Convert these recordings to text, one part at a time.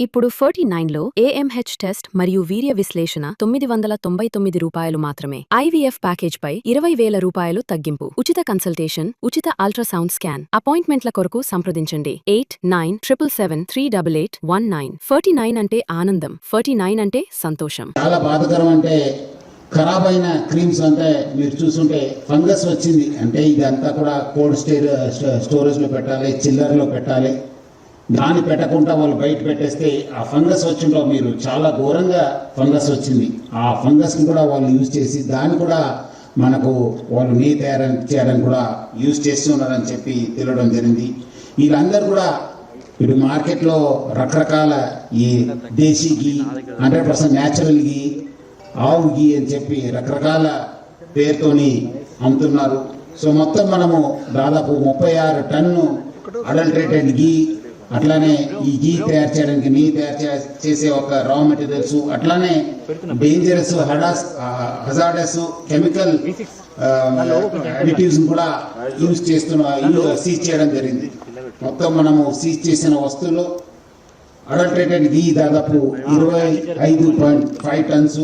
ఇప్పుడు 49లో AMH test మరియు వీర్య విశ్లేషణ ₹999 మాత్రమే. IVF ప్యాకేజ్పై ₹20,000 తగ్గింపు. ఉచిత కన్సల్టేషన్, ఉచిత అల్ట్రాసౌండ్ స్కాన్. అపాయింట్మెంట్ల కొరకు సంప్రదించండి 8977738819. 49 అంటే ఆనందం, 49 అంటే సంతోషం. చాలా బాధకరం అంటే ఖరాబ్ అయిన క్రీమ్స్ అంటే మీరు చూస్తుంటే ఫంగస్ వచ్చింది అంటే ఇదంతా కూడా కోల్డ్ స్టోరేజ్లో పెట్టాలి, చిల్లర్లో పెట్టాలి. దాన్ని పెట్టకుండా వాళ్ళు బయట పెట్టేస్తే ఆ ఫంగస్ వచ్చిందో మీరు చాలా ఘోరంగా ఫంగస్ వచ్చింది. ఆ ఫంగస్ని కూడా వాళ్ళు యూజ్ చేసి దాన్ని కూడా మనకు వాళ్ళు నెయ్యి తయారు చేయడానికి కూడా యూజ్ చేస్తున్నారని చెప్పి తెలియడం జరిగింది. వీళ్ళందరూ కూడా ఇప్పుడు మార్కెట్లో రకరకాల ఈ దేశీ గీ, 100% న్యాచురల్ గీ, ఆవు గీ అని చెప్పి రకరకాల పేరుతోని అమ్ముతున్నారు. సో మొత్తం మనము దాదాపు 36 టన్ను అడల్టరేటెడ్ గీ, అట్లానే ఈ గీ తయారు చేయడానికి నెయ్యి తయారు చేసే ఒక రా మెటీరియల్స్, అట్లానే డేంజరస్ హజార్డస్ కెమికల్ అడిటివ్స్ కూడా యూజ్ సీజ్ చేయడం జరిగింది. మొత్తం మనము సీజ్ చేసిన వస్తువులు అడల్టరేటెడ్ గీ దాదాపు 25.5 టన్స్,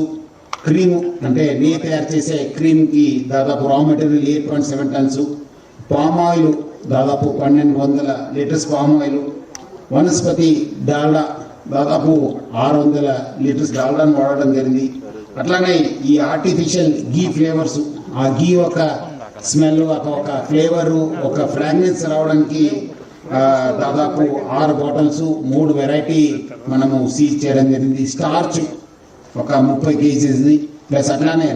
క్రీము అంటే నెయ్యి తయారు చేసే క్రీమ్కి దాదాపు raw material 8.7 turns, palm oil దాదాపు 1200 లీటర్స్ పామ్ ఆయిల్, వనస్పతి డాల్డా దాదాపు 600 లీటర్స్ డాల్డాను వాడడం జరిగింది. అట్లానే ఈ ఆర్టిఫిషియల్ గీ ఫ్లేవర్స్, ఆ గీ ఒక స్మెల్, ఒక ఫ్లేవరు, ఒక ఫ్రాగ్రెన్స్ రావడానికి దాదాపు 6 బాటిల్స్ 3 వెరైటీ మనము సీజ్ చేయడం జరిగింది. స్టార్చ్ ఒక 30 కేజీస్ది ప్లస్ అట్లానే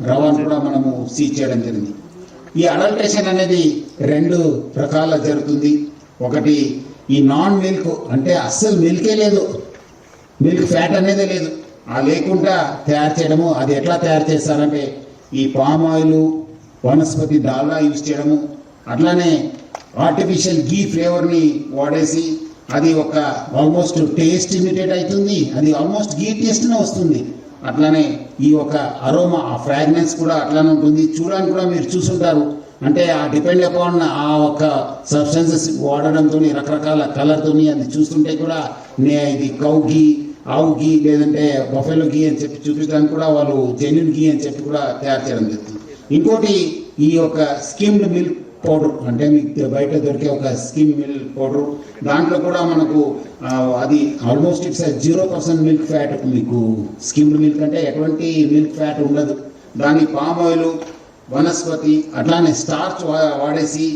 రవాను కూడా మనము సీజ్ చేయడం జరిగింది. ఈ అడల్ట్రేషన్ అనేది 2 రకాల జరుగుతుంది. ఒకటి ఈ నాన్ మిల్క్ అంటే అస్సలు మిల్కే లేదు, మిల్క్ ఫ్యాట్ అనేది లేదు, ఆ లేకుండా తయారు చేయడము. అది ఎట్లా తయారు చేస్తారంటే ఈ పామ్ ఆయిల్, వనస్పతి డాల్డా యూజ్ చేయడము, అట్లానే ఆర్టిఫిషియల్ గీ ఫ్లేవర్ని వాడేసి అది ఒక ఆల్మోస్ట్ టేస్ట్ ఇమిటేట్ అవుతుంది, అది ఆల్మోస్ట్ గీ టేస్ట్నే వస్తుంది. అట్లానే ఈ ఒక అరోమా, ఆ ఫ్రాగ్రెన్స్ కూడా అట్లానే ఉంటుంది. చూడడానికి కూడా మీరు చూసుంటారు అంటే ఆ డిపెండ్ అపాన్ ఆ ఒక సబ్స్టెన్సెస్ వాడడంతో రకరకాల కలర్తోని అది చూస్తుంటే కూడా ఇది కౌ గీ, ఆవు గీ లేదంటే బఫెలో గీ అని చెప్పి చూపించడానికి కూడా వాళ్ళు జెన్యున్ గీ అని చెప్పి కూడా తయారు చేయడం జరుగుతుంది. ఇంకోటి ఈ యొక్క స్కిమ్డ్ మిల్క్ పౌడర్ అంటే మీకు బయట దొరికే ఒక స్కిమ్ మిల్క్ పౌడర్, దాంట్లో కూడా మనకు అది ఆల్మోస్ట్ ఇట్స్ 0% మిల్క్ ఫ్యాట్. మీకు స్కిమ్డ్ మిల్క్ అంటే ఎటువంటి మిల్క్ ఫ్యాట్ ఉండదు. దాని పామ్ ఆయిల్, వనస్పతి అట్లానే స్టార్చ్ వాడేసి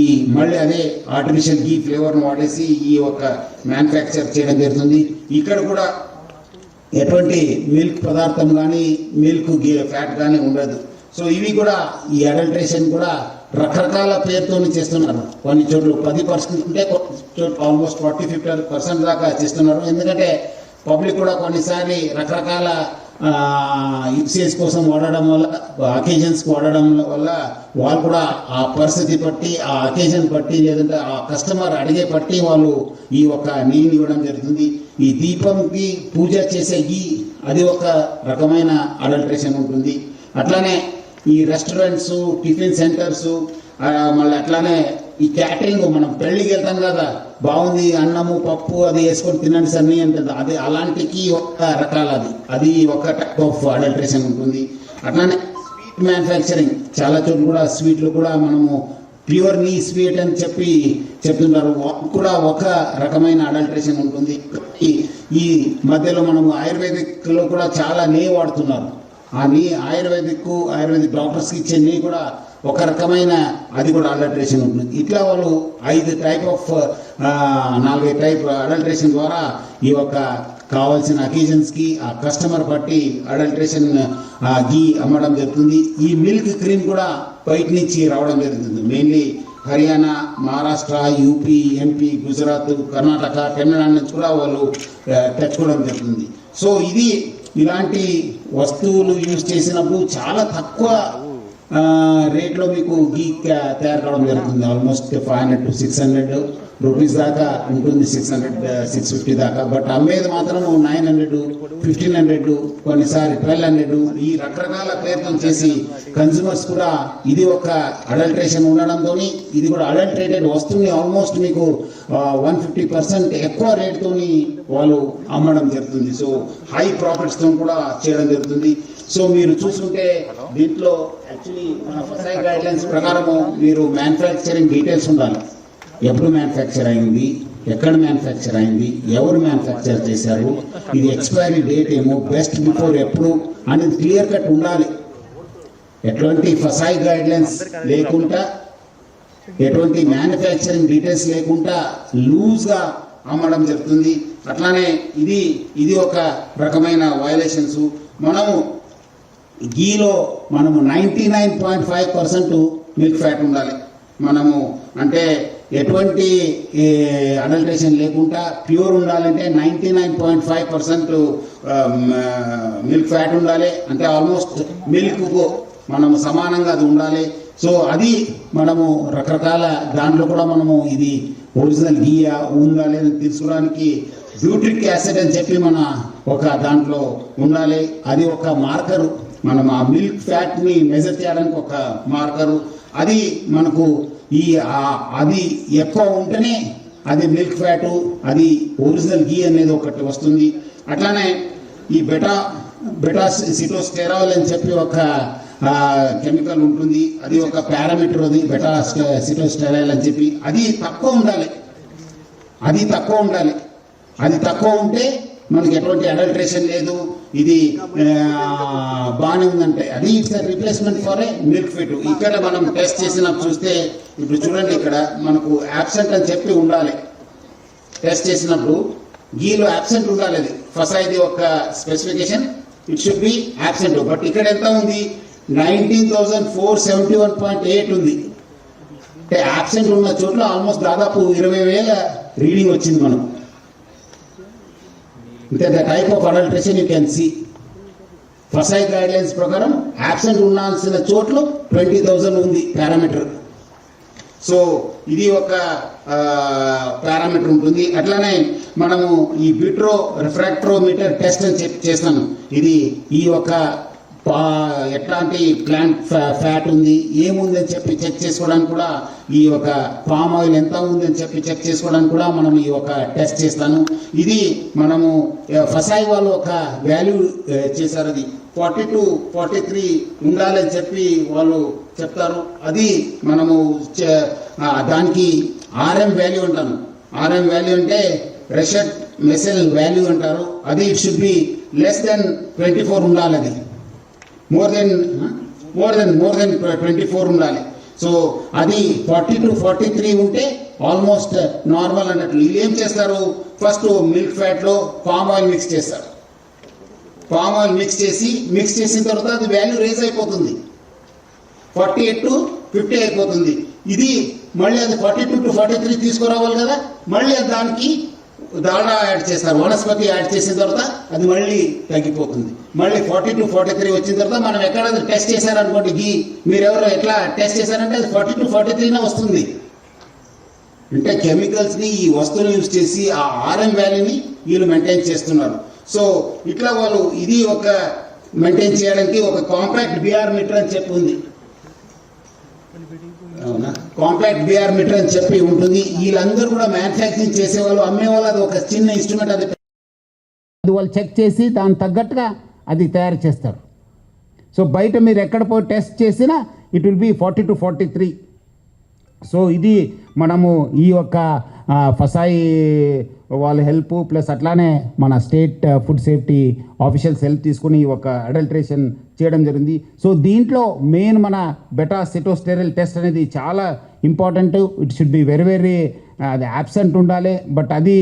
ఈ మళ్ళీ అదే ఆర్టిఫిషియల్ గీ ఫ్లేవర్ను వాడేసి ఈ ఒక మ్యానుఫ్యాక్చర్ చేయడం జరుగుతుంది. ఇక్కడ కూడా ఎటువంటి మిల్క్ పదార్థం కానీ మిల్క్ ఫ్యాట్ కానీ ఉండదు. సో ఇవి కూడా ఈ అడల్ట్రేషన్ కూడా రకరకాల పేరుతో చేస్తున్నారు. కొన్ని చోట్ల 10% ఉంటే ఆల్మోస్ట్ 40-50% దాకా చేస్తున్నారు. ఎందుకంటే పబ్లిక్ కూడా కొన్నిసారి రకరకాల యూసేజ్ కోసం వాడడం వల్ల, అకేజన్స్కి వాడడం వల్ల వాళ్ళు కూడా ఆ పరిస్థితి బట్టి, ఆ అకేజన్ బట్టి లేదంటే ఆ కస్టమర్ అడిగే బట్టి వాళ్ళు ఈ ఒక నెయ్యిని ఇవ్వడం జరుగుతుంది. ఈ దీపంకి పూజ చేసే గీ అది ఒక రకమైన అడల్ట్రేషన్ ఉంటుంది. అట్లానే ఈ రెస్టారెంట్స్, టిఫిన్ సెంటర్స్, మళ్ళీ అట్లానే ఈ క్యాటరింగ్, మనం పెళ్లికి వెళ్తాం కదా, బాగుంది అన్నము పప్పు అది వేసుకొని తినండి సన్ని అంటే అది అలాంటికి ఒక రకాల అది ఒక టైప్ ఆఫ్ అడల్ట్రేషన్ ఉంటుంది. అట్లానే స్వీట్ మ్యానుఫ్యాక్చరింగ్, చాలా చోట్ల కూడా స్వీట్లు కూడా మనము ప్యూర్ నీ స్వీట్ అని చెప్పి చెప్తుంటారు, కూడా ఒక రకమైన అడల్ట్రేషన్ ఉంటుంది. ఈ మధ్యలో మనము ఆయుర్వేదిక్లో కూడా చాలా నెయ్యి వాడుతున్నారు. ఆ నెయ్యి ఆయుర్వేదిక్ డాక్టర్స్కి ఇచ్చే నెయ్యి కూడా ఒక రకమైన అది కూడా అడల్ట్రేషన్ ఉంటుంది. ఇట్లా వాళ్ళు 4 టైప్ అడల్ట్రేషన్ ద్వారా ఈ యొక్క కావాల్సిన అకేజన్స్కి ఆ కస్టమర్ బట్టి అడల్ట్రేషన్ గీ అమ్మడం జరుగుతుంది. ఈ మిల్క్ క్రీమ్ కూడా బయట నుంచి రావడం జరుగుతుంది. Mainly Haryana, Maharashtra, UP, MP, Gujarat, Karnataka, Tamil Nadu నుంచి కూడా వాళ్ళు తెచ్చుకోవడం జరుగుతుంది. సో ఇది ఇలాంటి వస్తువులు యూజ్ చేసినప్పుడు చాలా తక్కువ రేట్లో మీకు గీ తయారు కావడం జరుగుతుంది. ఆల్మోస్ట్ 500 to 600 రూపీస్ దాకా ఉంటుంది, 650 దాకా. బట్ అమ్మేది మాత్రం 900, 1500, కొన్నిసారి 1200 ఈ రకరకాల ప్రయత్నం చేసి కన్స్యూమర్స్ కూడా ఇది ఒక అడల్ట్రేషన్ ఉండడంతో ఇది కూడా అడల్ట్రేటెడ్ వస్తుంది ఆల్మోస్ట్ మీకు 150% ఎక్కువ రేట్తోని వాళ్ళు అమ్మడం జరుగుతుంది. సో హై ప్రాఫిట్స్తో కూడా చేయడం జరుగుతుంది. సో మీరు చూసుకుంటే దీంట్లో యాక్చువల్లీ మన ఫసాయి గైడ్ లైన్స్ ప్రకారము మీరు మ్యానుఫ్యాక్చరింగ్ డీటెయిల్స్ ఉండాలి. ఎప్పుడు మ్యానుఫ్యాక్చర్ అయింది, ఎక్కడ మ్యానుఫ్యాక్చర్ అయింది, ఎవరు మ్యానుఫ్యాక్చర్ చేశారు, ఇది ఎక్స్పైరీ డేట్ ఏమో, బెస్ట్ బిఫోర్ ఎప్పుడు అనేది క్లియర్ కట్ ఉండాలి. ఎటువంటి ఫసాయి గైడ్ లైన్స్ లేకుండా, ఎటువంటి మ్యానుఫ్యాక్చరింగ్ డీటెయిల్స్ లేకుండా లూజ్గా అమ్మడం జరుగుతుంది. అట్లానే ఇది ఒక రకమైన వయలేషన్స్. మనము గీలో మనము 99.5% మిల్క్ ఫ్యాట్ ఉండాలి. మనము అంటే ఎటువంటి అడల్ట్రేషన్ లేకుండా ప్యూర్ ఉండాలంటే 99.5% మిల్క్ ఫ్యాట్ ఉండాలి. అంటే ఆల్మోస్ట్ మిల్క్కు మనము సమానంగా అది ఉండాలి. సో అది మనము రకరకాల దాంట్లో కూడా మనము ఇది ఒరిజినల్ గీయా ఉందా లేదని తెలుసుకోవడానికి బ్యూట్రిక్ యాసిడ్ అని చెప్పి మన ఒక దాంట్లో ఉండాలి. అది ఒక మార్కరు, మనం ఆ మిల్క్ ఫ్యాట్ని మెజర్ చేయడానికి ఒక మార్కరు. అది మనకు అది ఎక్కువ ఉంటేనే అది మిల్క్ ఫ్యాటు, అది ఒరిజినల్ గీ అనేది ఒకటి వస్తుంది. అట్లానే ఈ బెటా సిటోస్టెరాల్ అని చెప్పి ఒక కెమికల్ ఉంటుంది. అది ఒక పారామీటర్, అది బెటా సిటోస్టెరాల్ అని చెప్పి అది తక్కువ ఉండాలి. అది తక్కువ ఉంటే మనకి ఎటువంటి అడల్ట్రేషన్ లేదు, ఇది బాగానే ఉందంటే అది it's replacement for a milk fit. ఇక్కడ మనం టెస్ట్ చేసినప్పుడు చూస్తే ఇప్పుడు చూడండి, ఇక్కడ మనకు యాబ్సెంట్ అని చెప్పి ఉండాలి. టెస్ట్ చేసినప్పుడు గీలో యాబ్సెంట్ ఉండాలి. అది ఫసాయిది ఒక specification, it should be absent. But ఇక్కడ ఎంత ఉంది, 19,471.8 ఉంది. అంటే యాబ్సెంట్ ఉన్న చోట్ల ఆల్మోస్ట్ దాదాపు 20,000 రీడింగ్ వచ్చింది మనకు. అంటే the type of adulteration you can see. FSSAI guidelines ప్రకారం యాబ్సెంట్ ఉండాల్సిన చోట్ల 20,000 ఉంది పారామీటర్. సో ఇది ఒక పారామీటర్ ఉంటుంది. అట్లానే మనము ఈ విట్రో రిఫ్రాక్ట్రోమీటర్ టెస్ట్ అని చేస్తాను. ఇది ఈ ఒక ఎట్లాంటి ప్లాంట్ ఫ్యాట్ ఉంది, ఏముంది అని చెప్పి చెక్ చేసుకోవడానికి కూడా, ఈ యొక్క పామ్ ఆయిల్ ఎంత ఉంది అని చెప్పి చెక్ చేసుకోవడానికి కూడా మనం ఈ ఒక టెస్ట్ చేస్తాను. ఇది మనము ఫసాయి వాళ్ళు ఒక వాల్యూ చేశారు, అది 42-43 ఉండాలని చెప్పి వాళ్ళు చెప్తారు. అది మనము దానికి ఆర్ఎం వాల్యూ అంటాను. ఆర్ఎం వాల్యూ అంటే రెషెట్ మెసెల్ వాల్యూ అంటారు. అది it should be less than 24 ఉండాలి. అది మోర్ దెన్ 24 ఉండాలి. సో అది 40-43 ఉంటే ఆల్మోస్ట్ నార్మల్ అన్నట్లు. వీళ్ళు ఏం చేస్తారు, ఫస్ట్ మిల్క్ ఫ్యాట్లో పామ్ ఆయిల్ మిక్స్ చేస్తారు. పామ్ ఆయిల్ మిక్స్ చేసిన తర్వాత అది వాల్యూ రేజ్ అయిపోతుంది, 48-50 అయిపోతుంది. ఇది మళ్ళీ అది 42-43 తీసుకురావాలి కదా, మళ్ళీ దానికి దాడా యాడ్ చేస్తారు, వనస్పతి యాడ్ చేసిన తర్వాత అది మళ్ళీ తగ్గిపోతుంది. మళ్ళీ 40-43 వచ్చిన తర్వాత మనం ఎక్కడ టెస్ట్ చేశారనుకోండి, మీరెవరో ఎట్లా టెస్ట్ చేశారంటే అది 42-43 వస్తుంది. అంటే కెమికల్స్ని ఈ వస్తువులు యూజ్ చేసి ఆ ఆర్ఎం వాల్యూని వీళ్ళు మెయింటైన్ చేస్తున్నారు. సో ఇట్లా వాళ్ళు ఇది ఒక మెయింటైన్ చేయడానికి ఒక కాంపాక్ట్ బిఆర్ మీటర్ అని చెప్పి ఉంది. అవునా, కాంపాక్ట్ బిఆర్ మీటర్ అని చెప్పి ఉంటుంది. వీళ్ళందరూ కూడా మ్యానుఫ్యాక్చరింగ్ చేసేవాళ్ళు, అమ్మేవాళ్ళు, అది ఒక చిన్న ఇన్స్ట్రుమెంట్. అది వాళ్ళు చెక్ చేసి దానికి తగ్గట్టుగా అది తయారు చేస్తారు. సో బయట మీరు ఎక్కడ పోయి టెస్ట్ చేసినా ఇట్ విల్ బి 40-43. సో ఇది మనము ఈ యొక్క ఫసాయి వాళ్ళ హెల్ప్ ప్లస్ అట్లానే మన state food safety officials help తీసుకుని ఒక అడల్ట్రేషన్ చేయడం జరిగింది. సో దీంట్లో మెయిన్ మన బెటా సిటోస్టెరాల్ టెస్ట్ అనేది చాలా important. It should be very అది యాబ్సెంట్ ఉండాలి. బట్ అది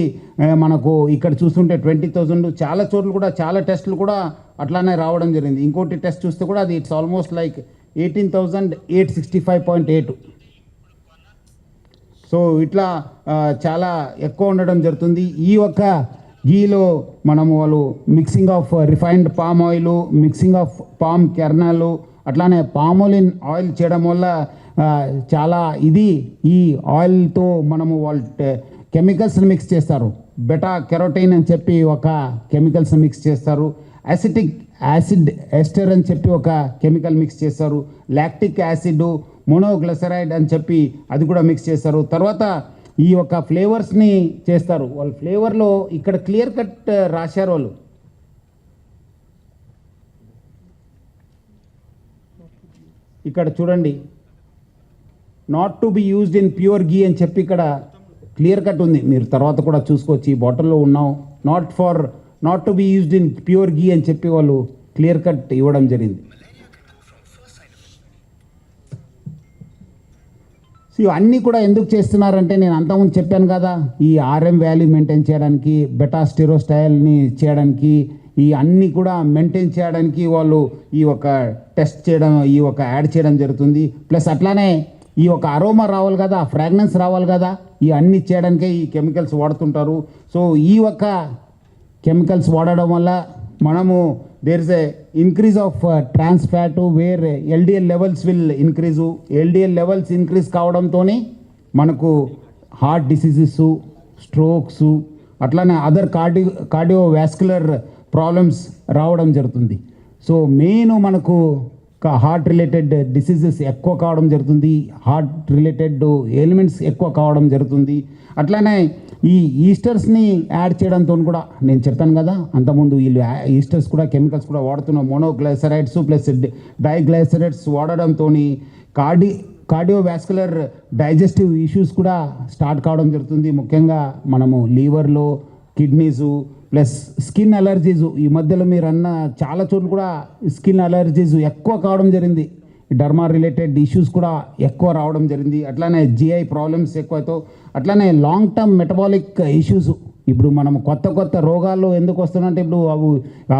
మనకు ఇక్కడ చూస్తుంటే 20,000 చాలా చోట్ల కూడా చాలా టెస్టులు కూడా అట్లానే రావడం జరిగింది. ఇంకోటి టెస్ట్ చూస్తే కూడా అది ఇట్స్ ఆల్మోస్ట్ లైక్ 18,865.8. సో ఇట్లా చాలా ఎక్కువ ఉండడం జరుగుతుంది. ఈ ఒక్క గీలో మనము వాళ్ళు mixing of refined palm oil, mixing of palm kernel, అట్లానే పామోలిన్ ఆయిల్ చేయడం వల్ల చాలా ఇది ఈ ఆయిల్తో మనము వాళ్ళు కెమికల్స్ని మిక్స్ చేస్తారు. బెటా కెరోటీన్ అని చెప్పి ఒక కెమికల్స్ని మిక్స్ చేస్తారు. యాసిడ్ ఎస్టర్ అని చెప్పి ఒక కెమికల్ మిక్స్ చేస్తారు. లాక్టిక్ యాసిడ్, మోనోగ్లిసరైడ్ అని చెప్పి అది కూడా మిక్స్ చేస్తారు. తర్వాత ఈ యొక్క ఫ్లేవర్స్ని చేస్తారు. వాళ్ళు ఫ్లేవర్లో ఇక్కడ క్లియర్ కట్ రాశారు వాళ్ళు. ఇక్కడ చూడండి, not to be used in pure ghee అని చెప్పి ఇక్కడ క్లియర్ కట్ ఉంది. మీరు తర్వాత కూడా చూసుకోవచ్చు, ఈ బాటిల్లో ఉన్నాం. Not to be used in pure ghee అని చెప్పి వాళ్ళు క్లియర్ కట్ ఇవ్వడం జరిగింది. సో ఇవన్నీ కూడా ఎందుకు చేస్తున్నారంటే, నేను అంతకుముందు చెప్పాను కదా, ఈ ఆర్ఎం వాల్యూ మెయింటైన్ చేయడానికి, బెటా స్టెరోస్టైల్ని చేయడానికి, ఈ అన్నీ కూడా మెయింటైన్ చేయడానికి వాళ్ళు ఈ ఒక టెస్ట్ చేయడం, ఈ ఒక యాడ్ చేయడం జరుగుతుంది. ప్లస్ అట్లానే ఈ ఒక అరోమా రావాలి కదా, ఫ్రాగ్రెన్స్ రావాలి కదా, ఈ అన్నీ చేయడానికే ఈ కెమికల్స్ వాడుతుంటారు. సో ఈ ఒక కెమికల్స్ వాడడం వల్ల మనము there is a increase of trans fat where LDL levels will increase. LDL levels increase కావడంతో మనకు హార్ట్ డిసీజెస్, స్ట్రోక్స్, అట్లానే అదర్ కార్డియోవాస్కులర్ ప్రాబ్లమ్స్ రావడం జరుగుతుంది. సో మెయిన్ మనకు హార్ట్ రిలేటెడ్ డిసీజెస్ ఎక్కువ కావడం జరుగుతుంది, హార్ట్ రిలేటెడ్ ఎలిమెంట్స్ ఎక్కువ కావడం జరుగుతుంది. అట్లానే ఈ ఈస్టర్స్ని యాడ్ చేయడంతో కూడా నేను చెప్పాను కదా అంతకుముందు, వీళ్ళు ఈస్టర్స్ కూడా కెమికల్స్ కూడా వాడుతున్న మోనోగ్లైసరైడ్స్ ప్లస్ డైగ్లైసరైడ్స్ వాడడంతో కార్డియోవాస్కులర్ డైజెస్టివ్ ఇష్యూస్ కూడా స్టార్ట్ కావడం జరుగుతుంది. ముఖ్యంగా మనము లీవర్లో, కిడ్నీసు ప్లస్ స్కిన్ అలర్జీస్. ఈ మధ్యలో మీరు అన్న చాలా చోట్ల కూడా స్కిన్ అలర్జీస్ ఎక్కువ కావడం జరిగింది. డర్మా రిలేటెడ్ ఇష్యూస్ కూడా ఎక్కువ రావడం జరిగింది. అట్లానే జిఐ ప్రాబ్లమ్స్ ఎక్కువతో, అట్లానే లాంగ్ టర్మ్ మెటబాలిక్ ఇష్యూస్. ఇప్పుడు మనం కొత్త రోగాలు ఎందుకు వస్తున్నాయంటే ఇప్పుడు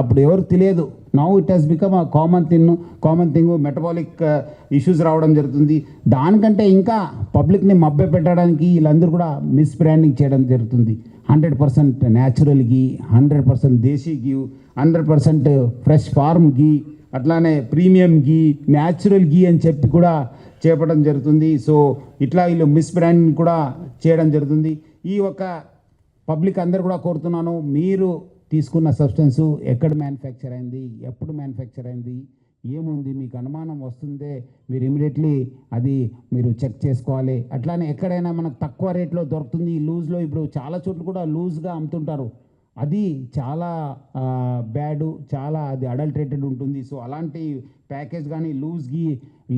అప్పుడు ఎవరికి తెలియదు. Now it has become a common thing. Metabolic issues రావడం జరుగుతుంది. దానికంటే ఇంకా పబ్లిక్ని మభ్య పెట్టడానికి వీళ్ళందరూ కూడా మిస్ బ్రాండింగ్ చేయడం జరుగుతుంది. 100% న్యాచురల్ గీ, 100% దేశీ గీ, 100% ఫ్రెష్ ఫార్మ్ గీ, అట్లానే ప్రీమియం గీ, న్యాచురల్ గీ అని చెప్పి కూడా చేపట్టడం జరుగుతుంది. సో ఇట్లా వీళ్ళు మిస్ బ్రాండింగ్ కూడా చేయడం జరుగుతుంది. ఈ ఒక పబ్లిక్ అందరు కూడా కోరుతున్నాను, మీరు తీసుకున్న సబ్స్టెన్సు ఎక్కడ మ్యానుఫ్యాక్చర్ అయింది, ఎప్పుడు మ్యానుఫ్యాక్చర్ అయింది, ఏముంది, మీకు అనుమానం వస్తుందే మీరు ఇమీడియట్లీ అది మీరు చెక్ చేసుకోవాలి. అట్లానే ఎక్కడైనా మనకు తక్కువ రేట్లో దొరుకుతుంది లూజ్లో, ఇప్పుడు చాలా చోట్ల కూడా లూజ్గా అమ్ముతుంటారు, అది చాలా బ్యాడు, చాలా అది అడల్టరేటెడ్ ఉంటుంది. సో అలాంటి ప్యాకేజ్ కానీ లూజ్ గీ,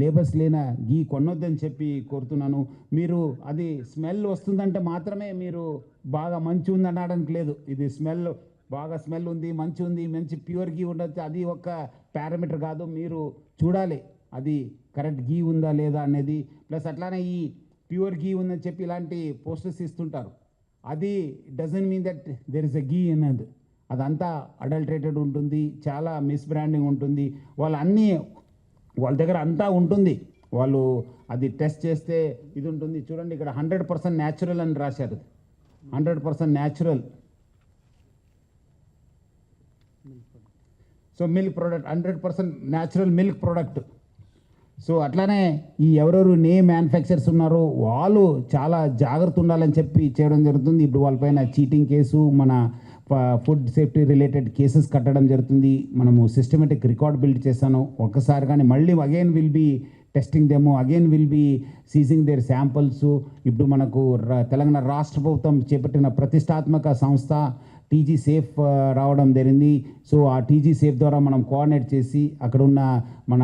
లేబర్స్ లేని గీ కొనొద్దని చెప్పి కోరుతున్నాను. మీరు అది స్మెల్ వస్తుందంటే మాత్రమే మీరు బాగా మంచి ఉంది అనడానికి లేదు. ఇది బాగా స్మెల్ ఉంది, మంచి ప్యూర్ గీ ఉండొచ్చు, అది ఒక పారామీటర్ కాదు. మీరు చూడాలి అది కరెక్ట్ గీ ఉందా లేదా అనేది. ప్లస్ అట్లానే ఈ ప్యూర్ గీ ఉందని చెప్పి ఇలాంటి పోస్టర్స్ ఇస్తుంటారు, అది doesn't mean that there is a ghee అనేది. అదంతా అడల్టరేటెడ్ ఉంటుంది, చాలా మిస్ బ్రాండింగ్ ఉంటుంది. వాళ్ళ దగ్గర అంతా ఉంటుంది, వాళ్ళు అది టెస్ట్ చేస్తే ఇది ఉంటుంది. చూడండి ఇక్కడ 100% న్యాచురల్ అని రాశారు, 100% natural. So milk product 100% natural milk product. So అట్లానే ఈ ఎవరెవరు మ్యానుఫ్యాక్చర్స్ ఉన్నారో వాళ్ళు చాలా జాగ్రత్త ఉండాలని చెప్పి చేయడం జరుగుతుంది. ఇప్పుడు వాళ్ళపైన చీటింగ్ కేసు, మన ఫుడ్ సేఫ్టీ రిలేటెడ్ కేసెస్ కట్టడం జరుగుతుంది. మనము సిస్టమేటిక్ రికార్డ్ బిల్డ్ చేశాను. ఒక్కసారి కానీ మళ్ళీ again will be testing them, again will be seizing their samples. ఇప్పుడు మనకు తెలంగాణ రాష్ట్ర ప్రభుత్వం చేపట్టిన ప్రతిష్టాత్మక సంస్థ టీజీ సేఫ్ రావడం జరిగింది. సో ఆ టీజీ సేఫ్ ద్వారా మనం కోఆర్డినేట్ చేసి అక్కడ ఉన్న మన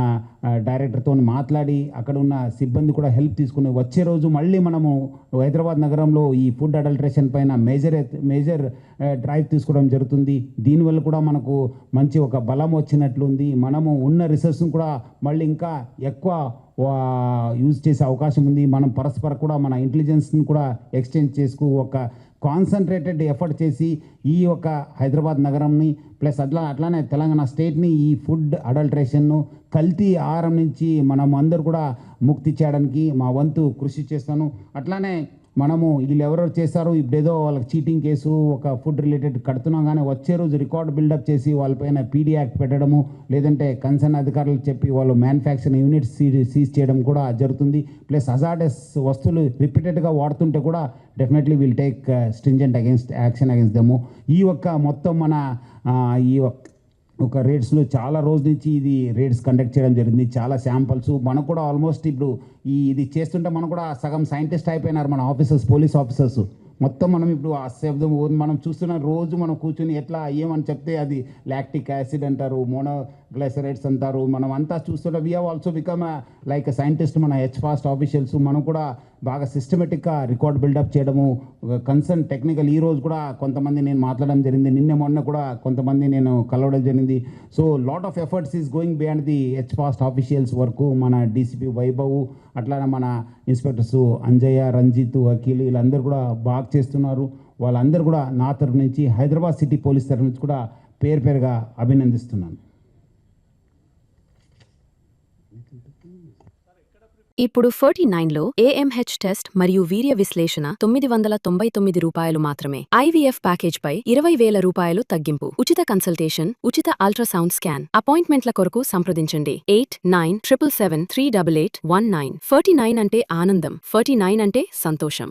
డైరెక్టర్తో మాట్లాడి అక్కడ ఉన్న సిబ్బంది కూడా హెల్ప్ తీసుకుని వచ్చే రోజు మళ్ళీ మనము హైదరాబాద్ నగరంలో ఈ ఫుడ్ అడల్టరేషన్ పైన మేజర్ డ్రైవ్ తీసుకోవడం జరుగుతుంది. దీనివల్ల కూడా మనకు మంచి ఒక బలం వచ్చినట్లుంది. మనము ఉన్న రిసోర్స్ని కూడా మళ్ళీ ఇంకా ఎక్కువ యూజ్ చేసే అవకాశం ఉంది. మనం పరస్పర కూడా మన ఇంటెలిజెన్స్ని కూడా ఎక్స్చేంజ్ చేసుకు ఒక కాన్సన్ట్రేటెడ్ ఎఫర్ట్ చేసి ఈ యొక్క హైదరాబాద్ నగరంని ప్లస్ అట్లానే తెలంగాణ స్టేట్ని ఈ ఫుడ్ అడల్టరేషన్ను, కల్తీ ఆహారం నుంచి మనం అందరూ కూడా ముక్తి చేయడానికి మా వంతు కృషి చేస్తాను. అట్లానే మనము వీళ్ళు ఎవరెవరు చేశారు ఇప్పుడేదో వాళ్ళకి చీటింగ్ కేసు ఒక ఫుడ్ రిలేటెడ్ కడుతున్నాం కానీ వచ్చే రోజు రికార్డ్ బిల్డప్ చేసి వాళ్ళపైన పీడీ యాక్ట్ పెట్టడము లేదంటే కన్సర్న్ అధికారులకు చెప్పి వాళ్ళు మ్యానుఫ్యాక్చరింగ్ యూనిట్స్ సీజ్ చేయడం కూడా జరుగుతుంది. ప్లస్ హజార్డస్ వస్తువులు రిపీటెడ్గా వాడుతుంటే కూడా definitely will take stringent action against them. ఈ ఒక్క మొత్తం మన ఈ ఒక రేట్స్లో చాలా రోజు నుంచి ఇది రేట్స్ కండక్ట్ చేయడం జరిగింది. చాలా శాంపల్స్ మనకు కూడా ఆల్మోస్ట్ ఇప్పుడు ఇది చేస్తుంటే మనం కూడా సగం సైంటిస్ట్ అయిపోయినారు మన ఆఫీసర్స్, పోలీస్ ఆఫీసర్స్ మొత్తం. మనం ఇప్పుడు ఆ శబ్దం మనం చూస్తున్న రోజు మనం కూర్చొని ఎట్లా ఏమని చెప్తే అది లాక్టిక్ యాసిడ్ అంటారు, మోనోగ్లైసరైడ్స్ అంటారు. మనం అంతా చూస్తుంటే we have also become like scientist. మన హెచ్ఫాస్ట్ ఆఫీషియల్స్ మనం కూడా బాగా సిస్టమేటిక్గా రికార్డ్ బిల్డప్ చేయడము కన్సర్న్ టెక్నికల్. ఈ రోజు కూడా కొంతమంది నేను మాట్లాడడం జరిగింది, నిన్న మొన్న కూడా కొంతమంది నేను కలవడం జరిగింది. So lot of efforts is going beyond the హెచ్ఫాస్ట్ ఆఫీషియల్స్ వరకు. మన డీసీపీ వైభవ్ అట్లానే మన ఇన్స్పెక్టర్స్ అంజయ్య, రంజిత్, అఖిల్ వీళ్ళందరూ కూడా బాగా చేస్తున్నారు. వాళ్ళందరూ కూడా నా తరఫు నుంచి హైదరాబాద్ సిటీ పోలీస్ తరఫు నుంచి కూడా పేరుగా అభినందిస్తున్నాను. ఇప్పుడు 49లో ఏఎంహెచ్ టెస్ట్ మరియు వీర్య విశ్లేషణ 999 రూపాయలు మాత్రమే. ఐవీఎఫ్ ప్యాకేజ్ పై 20,000 రూపాయలు తగ్గింపు. ఉచిత కన్సల్టేషన్, ఉచిత అల్ట్రాసౌండ్ స్కాన్. అపాయింట్మెంట్ల కొరకు సంప్రదించండి 8977738819. 49 అంటే ఆనందం, 49 అంటే సంతోషం.